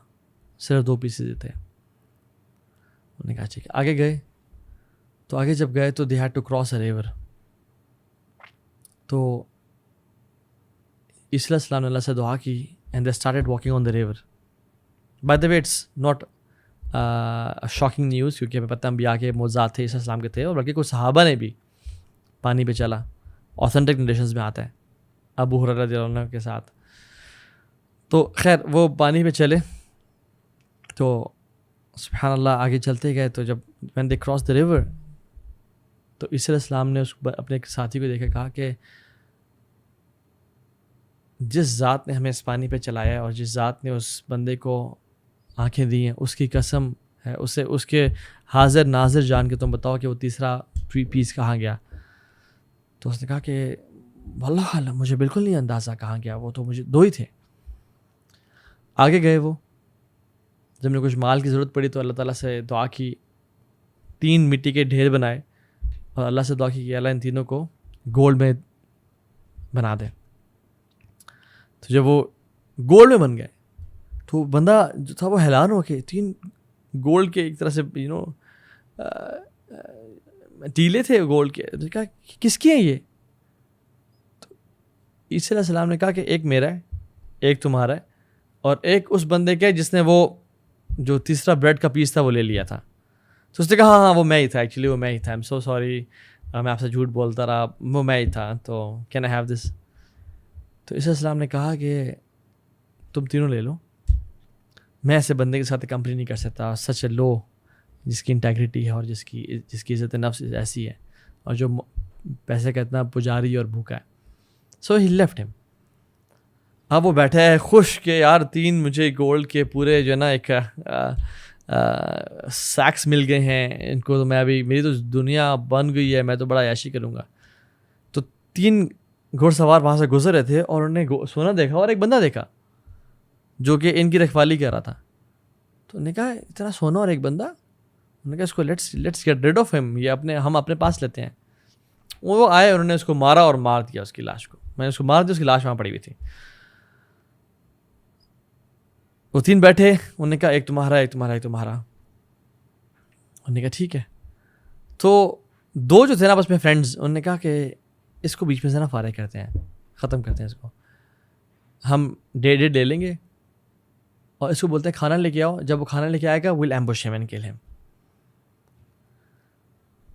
صرف 2 پیسز تھے. انہوں نے کہا ٹھیک ہے. آگے گئے, تو آگے جب گئے تو they head to cross a river. تو عیسی علیہ السلام نے اللہ سے دعا کی and they started walking on the river. By the way it's not shocking news, کیونکہ ہمیں پتہ انبیاء کے معجزات تھے عیسی علیہ السلام کے تھے, اور بلکہ کچھ صحابہ نے بھی پانی پہ چلا. اوتھینٹک نریشنز میں آتا ہے ابو ہریرہ رضی اللہ عنہ کے ساتھ. تو خیر وہ پانی پہ چلے تو سبحان اللہ آگے چلتے گئے. تو جب when they crossed the river تو عیسی علیہ السلام نے اپنے ایک ساتھی کو دیکھا, کہا کہ جس ذات نے ہمیں اس پانی پہ چلایا ہے اور جس ذات نے اس بندے کو آنکھیں دی ہیں, اس کی قسم ہے, اسے اس کے حاضر ناظر جان کے تم بتاؤ کہ وہ تیسرا پیس کہاں گیا. تو اس نے کہا کہ واللہ عالم, مجھے بالکل نہیں اندازہ کہاں گیا, وہ تو مجھے 2 ہی تھے. آگے گئے وہ, جب انہیں کچھ مال کی ضرورت پڑی تو اللہ تعالیٰ سے دعا کی, 3 مٹی کے ڈھیر بنائے اور اللہ سے دعا کی کہ اللہ ان تینوں کو گولڈ میں بنا دے. تو جب وہ گولڈ میں بن گئے تو بندہ جو تھا وہ حیران ہو کے 3 گولڈ کے ایک طرح سے ٹیلے تھے گولڈ کے. تو کہا کس کی ہیں یہ؟ تو عیسی علیہ السلام نے کہا کہ ایک میرا ہے, ایک تمہارا ہے, اور ایک اس بندے کا ہے جس نے وہ جو تیسرا بریڈ کا پیس تھا وہ لے لیا تھا. تو اس نے کہا ہاں وہ میں ہی تھا, ایکچولی وہ میں ہی تھا, ایم سو سوری, میں آپ سے جھوٹ بولتا رہا, وہ میں ہی تھا, تو کین آئی ہیو دس. تو عیسی علیہ السلام نے کہا کہ تم تینوں لے لو, میں ایسے بندے کے ساتھ کمپنی نہیں کر سکتا, سچ اے لو, جس کی انٹیگریٹی ہے اور جس کی عزت نفس ایسی ہے, اور جو پیسے کا اتنا پجاری اور بھوکا ہے. سو ہی لیفٹ ہم. اب وہ بیٹھا ہے خوش کہ یار 3 مجھے گولڈ کے پورے جو ہے نا ایک سیکس مل گئے ہیں ان کو, تو میں ابھی میری تو دنیا بن گئی ہے, میں تو بڑا عیاشی کروں گا. تو 3 گھوڑ سوار وہاں سے گزر رہے تھے اور انہوں نے سونا دیکھا اور ایک بندہ دیکھا جو کہ ان کی رکھوالی کر رہا تھا. تو انہوں نے کہا اتنا سونا اور ایک بندہ, انہوں نے کہا اس کو لیٹس گیٹ ریڈ آف ہم, یہ ہم اپنے پاس لیتے ہیں. وہ آئے, انہوں نے اس کو مارا اور مار دیا اس کی لاش کو. میں نے اس کو مار دیا, اس کی لاش وہاں پڑی ہوئی تھی. وہ 3 بیٹھے, انہوں نے کہا ایک تمہارا, ایک تمہارا, ایک تمہارا. انہوں نے کہا ٹھیک ہے. تو 2 جو تھے نا بس میں فرینڈز, انہوں نے کہا کہ اس کو بیچ میں سے نا فارغ کرتے ہیں, ختم کرتے ہیں اس کو, ہم ڈیڑھ لے لیں گے اور اس کو بولتے ہیں کھانا لے کے آؤ. جب وہ کھانا لے کے آئے گا ویل ایمبوش ہم اینڈ کل ہم.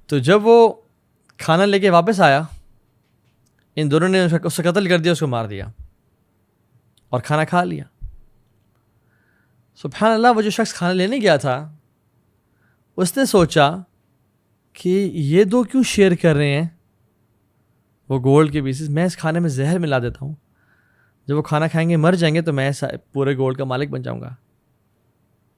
تو جب وہ کھانا لے کے واپس آیا, ان دونوں نے اس سے قتل کر دیا, اس کو مار دیا اور کھانا کھا لیا. سبحان اللہ, وہ جو شخص کھانا لینے گیا تھا اس نے سوچا کہ یہ 2 کیوں شیئر کر رہے ہیں وہ گولڈ کے پیسز, میں اس کھانے میں زہر ملا دیتا ہوں, جب وہ کھانا کھائیں گے مر جائیں گے تو میں پورے گولڈ کا مالک بن جاؤں گا.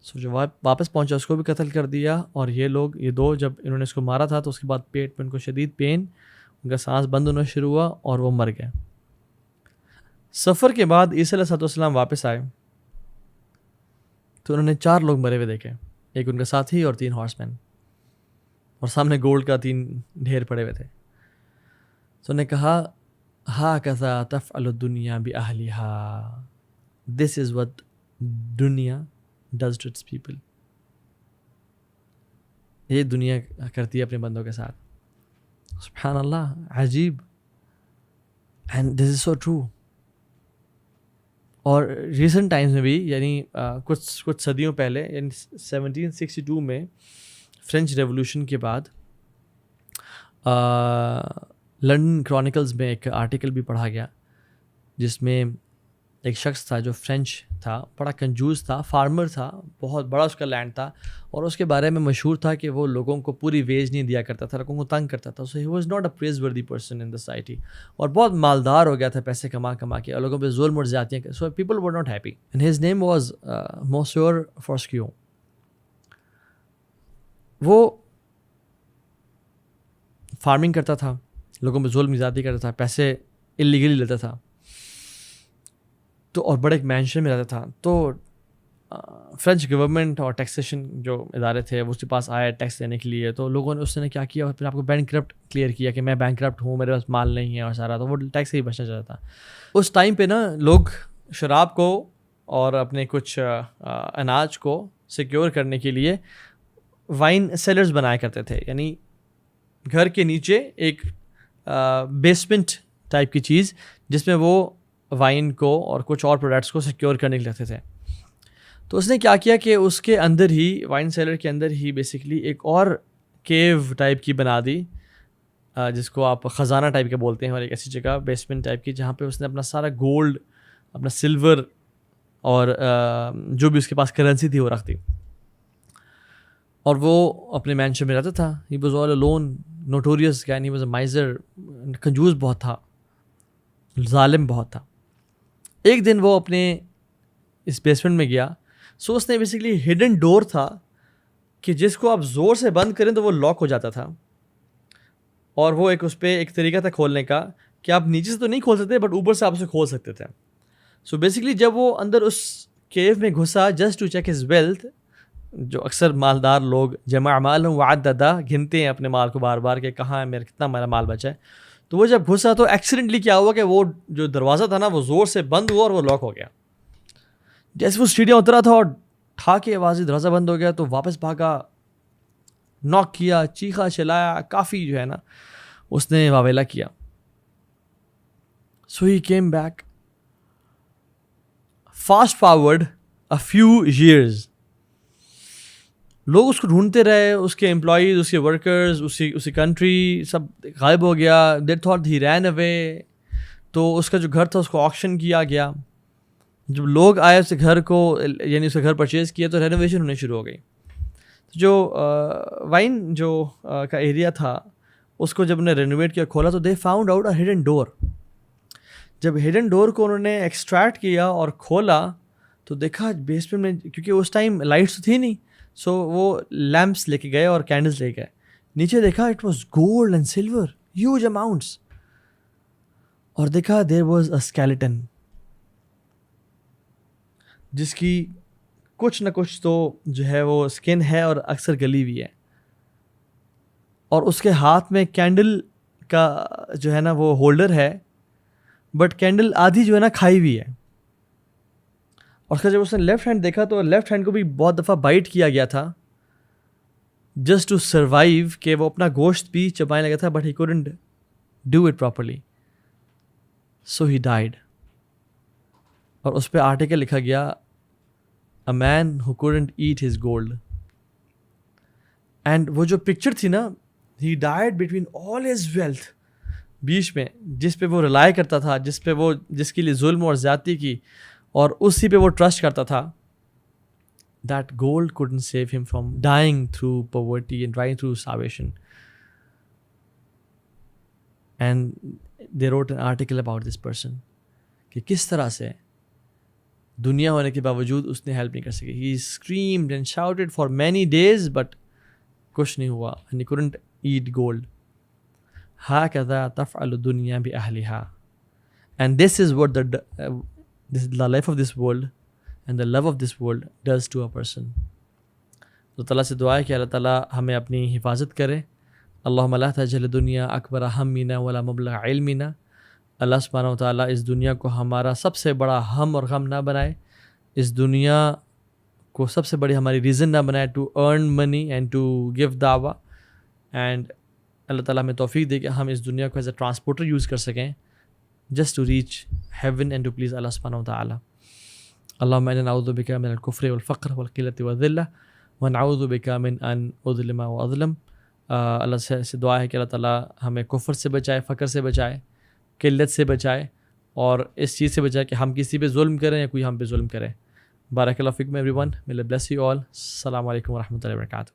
سو جو واپس پہنچا اس کو بھی قتل کر دیا. اور یہ 2 جب انہوں نے اس کو مارا تھا تو اس کے بعد پیٹ میں ان کو شدید پین, ان کا سانس بند ہونا شروع ہوا اور وہ مر گئے. سفر کے بعد عیسی علیہ السلام واپس آئے تو انہوں نے 4 لوگ مرے ہوئے دیکھے, ایک ان کا ساتھی اور 3 ہارس مین, اور سامنے گولڈ کا 3 ڈھیر پڑے ہوئے تھے. تو انہوں نے کہا ہاکذا تفعل الدنیا باہلھا, دس از what دنیا does to its people. یہ دنیا کرتی ہے اپنے بندوں کے ساتھ. سبحان اللہ, عجیب. And this is so true. اور ریسنٹ ٹائمز میں بھی, یعنی کچھ صدیوں پہلے, یعنی 1762 میں فرینچ ریولوشن کے بعد لنڈن کرونیکلز میں ایک آرٹیکل بھی پڑھا گیا جس میں ایک شخص تھا جو فرینچ تھا, بڑا کنجوس تھا, فارمر تھا, بہت بڑا اس کا لینڈ تھا, اور اس کے بارے میں مشہور تھا کہ وہ لوگوں کو پوری ویج نہیں دیا کرتا تھا, لوگوں کو تنگ کرتا تھا. سو ہی واز ناٹ اے پریز وردی پرسن ان دا سوسائٹی, اور بہت مالدار ہو گیا تھا پیسے کما کے, اور لوگوں پہ ظلم اور زیادتیاں. So people were not happy, and his name was monsieur Foscue. وہ فارمنگ کرتا تھا, لوگوں پہ ظلم زیادتی کرتا تھا, پیسے اللیگلی لیتا تھا, تو اور بڑے ایک مینشن میں رہتا تھا. تو فرینچ گورنمنٹ اور ٹیکسیشن جو ادارے تھے وہ اس کے پاس آئے ٹیکس دینے کے لیے. تو لوگوں نے اس نے کیا کیا, پھر آپ کو بینک کرپٹ کلیئر کیا کہ میں بینک کرپٹ ہوں, میرے پاس مال نہیں ہے اور سارا, تو وہ ٹیکس سے ہی بچنا چاہتا تھا. اس ٹائم پہ نا لوگ شراب کو اور اپنے کچھ اناج کو سیکیور کرنے کے لیے وائن سیلرز بنایا کرتے تھے, یعنی گھر کے نیچے ایک بیسمنٹ ٹائپ کی چیز جس میں وہ وائن کو اور کچھ اور پروڈکٹس کو سیکیور کرنے کے لیے رکھتے تھے. تو اس نے کیا کیا کہ اس کے اندر ہی وائن سیلر کے اندر ہی بیسکلی ایک اور کیو ٹائپ کی بنا دی, جس کو آپ خزانہ ٹائپ کا بولتے ہیں, اور ایک ایسی جگہ بیسمنٹ ٹائپ کی جہاں پہ اس نے اپنا سارا گولڈ, اپنا سلور اور جو بھی اس کے پاس کرنسی تھی وہ رکھ دی. اور وہ اپنے مینشن میں رہتا تھا. He was all alone, notorious guy, he was a miser, کنجوس بہت تھا, ظالم بہت تھا. ایک دن وہ اپنے اس بیسمنٹ میں گیا. سو اس نے بیسکلی ہڈن ڈور تھا کہ جس کو آپ زور سے بند کریں تو وہ لاک ہو جاتا تھا, اور وہ ایک اس پہ ایک طریقہ تھا کھولنے کا کہ آپ نیچے سے تو نہیں کھول سکتے بٹ اوپر سے آپ اسے کھول سکتے تھے. سو بیسکلی جب وہ اندر اس کیو میں گھسا just to check his wealth, جو اکثر مالدار لوگ جمع مال وعددہ گنتے ہیں اپنے مال کو بار بار کہ کہاں ہے میرا, کتنا میرا مال بچا ہے. تو وہ جب گھسا تو ایکسیڈنٹلی کیا ہوا کہ وہ جو دروازہ تھا نا وہ زور سے بند ہوا اور وہ لاک ہو گیا. جیسے وہ سیڑھیاں اترا تھا اور ٹھا کے آواز دروازہ بند ہو گیا تو واپس بھاگا, ناک کیا, چیخا چلایا, کافی جو ہے نا اس نے واویلا کیا. So he came back. Fast forward a few years, لوگ اس کو ڈھونڈتے رہے, اس کے امپلائیز, اس کے ورکرز, اسی کنٹری سب غائب ہو گیا. دے تھاٹ ہی رین اوے. تو اس کا جو گھر تھا اس کو آکشن کیا گیا. جب لوگ آئے اس گھر کو, یعنی اس کا گھر پرچیز کیا تو رینوویشن ہونے شروع ہو گئی. جو وائن جو کا ایریا تھا اس کو جب انہیں رینوویٹ کیا, کھولا تو they found out a hidden door. جب ہڈن ڈور کو انہوں نے ایکسٹریکٹ کیا اور کھولا تو دیکھا بیسمنٹ میں, کیونکہ اس ٹائم لائٹس تو تھی نہیں, سو وہ لیمپس لے کے گئے اور کینڈلس لے گئے. نیچے دیکھا it was gold and silver, huge amounts. اور دیکھا دیر واز اے اسکیلیٹن جس کی کچھ نہ کچھ تو جو ہے وہ اسکن ہے اور اکثر گلی ہوئی ہے, اور اس کے ہاتھ میں کینڈل کا جو ہے نا وہ ہولڈر ہے, بٹ کینڈل آدھی جو ہے نا کھائی ہوئی ہے. اور اس کا جب اس نے لیفٹ ہینڈ دیکھا تو لیفٹ ہینڈ کو بھی بہت دفعہ بائٹ کیا گیا تھا جسٹ ٹو سروائیو, کہ وہ اپنا گوشت بھی چبانے لگا تھا but he couldn't do it properly. So he died. اور اس پہ آرٹیکل لکھا گیا a man who couldn't eat his gold. And وہ جو پکچر تھی نا, he died between all his wealth, بیچ میں جس پہ وہ ریلائی کرتا تھا, جس کے لیے ظلم اور زیادتی کی اور اسی پہ وہ ٹرسٹ کرتا تھا, that gold couldn't save him from dying through poverty and dying through starvation. And they wrote an article about this person کہ کس طرح سے دنیا ہونے کے باوجود اس نے ہیلپ نہیں کر سکی. He screamed and shouted for many days but کچھ نہیں ہوا, and he couldn't eat gold. هكذا تفعل الدنيا بأهلها. And this is what the life of this world and the love of this world does to a person. تو تعالیٰ سے دعا ہے کہ اللہ تعالیٰ ہمیں اپنی حفاظت کرے. اللہم لا تجعل الدنیا اکبر ہمنا ولا مبلغ علمنا. اللہ سبحانہ و تعالیٰ اس دنیا کو ہمارا سب سے بڑا ہم اور غم نہ بنائے, اس دنیا کو سب سے بڑی ہماری ریزن نہ بنائے to earn money and to give دعویٰ. اینڈ اللہ تعالیٰ ہمیں توفیق دے کہ ہم اس دنیا کو ایز اے ٹرانسپورٹر یوز کر سکیں just to reach heaven and to please Allah subhanahu wa ta'ala. Allahumma inna na'udhu bika min al-kufri wal-faqr wal-qillati wal-dhillah wa na'udhu bika min an udhlima wa adhlam. اللہ سے دعا ہے کہ اللہ تعالیٰ ہمیں کفر سے بچائے, فقر سے بچائے, قلت سے بچائے, اور اس چیز سے بچائے کہ ہم کسی پہ ظلم کریں یا کوئی ہم پہ ظلم کرے. بارک اللہ فیکم everyone. May Allah bless you all. السلام علیکم ورحمۃ اللہ وبرکاتہ.